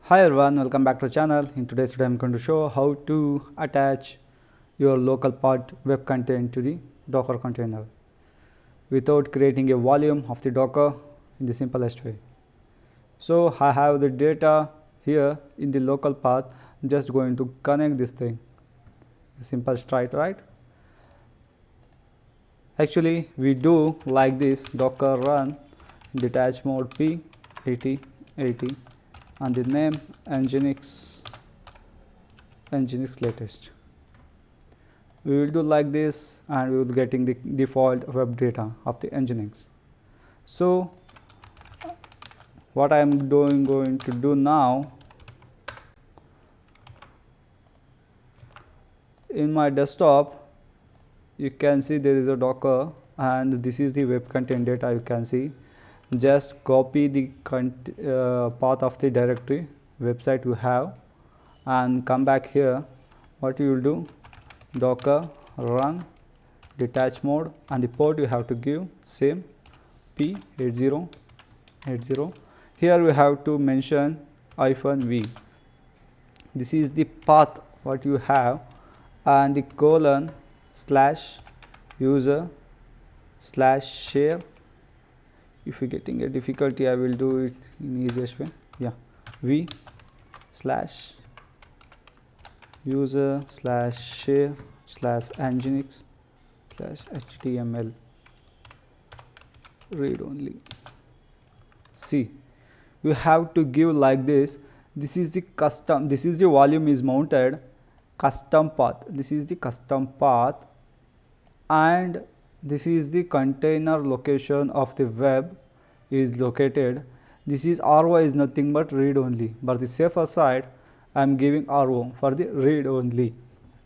Hi everyone, welcome back to the channel. In today's video I'm going to show how to attach your local pod web content to the Docker container without creating a volume of the Docker in the simplest way. So I have the data here in the local path. I'm just going to connect this thing. Simple straight, right? Actually we do like this: docker run detach mode p8080 and the name NGINX latest. We will do like this and we will be getting the default web data of the NGINX. So what I am going to do now, in my desktop you can see there is a Docker and this is the web content data. You can see, just copy the path of the directory website you have and come back here. What you will do, docker run detach mode and the port you have to give same p8080. Here we have to mention -v. This is the path what you have, and the colon /user/share. If you're getting a difficulty, I will do it in easiest way. v/user/share/nginx/html read only. See, you have to give like this. This is the custom, this is the volume is mounted custom path. This is the custom path and this is the container location of the web is located. This is RO is nothing but read only, but the safer side I am giving RO for the read only.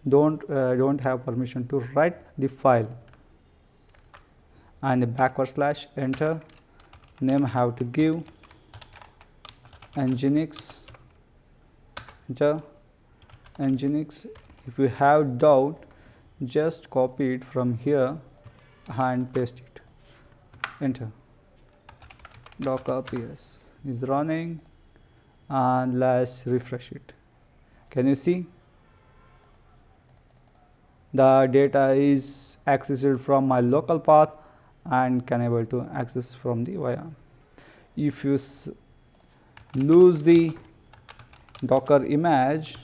Don't have permission to write the file. And the / enter. Name have to give NGINX. Enter NGINX. If you have doubt, just copy it from here and paste it. Enter. Docker ps is running and let's refresh it. Can you see? The data is accessed from my local path and can able to access from the via. If you lose the Docker image,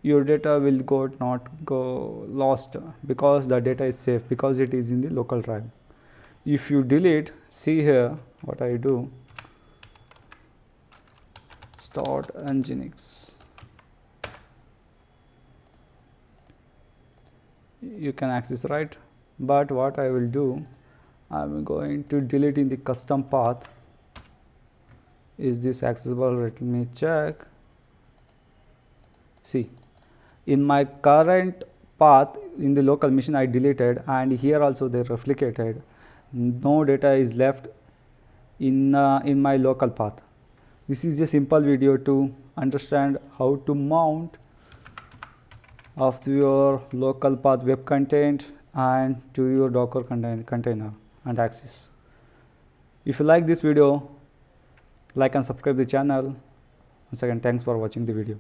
your data will not go lost, because the data is safe, because it is in the local drive. If you delete, see here what I do, start NGINX. You can access, right? But what I will do, I am going to delete in the custom path. Is this accessible? Let me check. See, in my current path in the local machine I deleted, and here also they replicated. No data is left in my local path. This is a simple video to understand how to mount of your local path web content and to your Docker container and access. If you like this video, like and subscribe the channel. Once again, thanks for watching the video.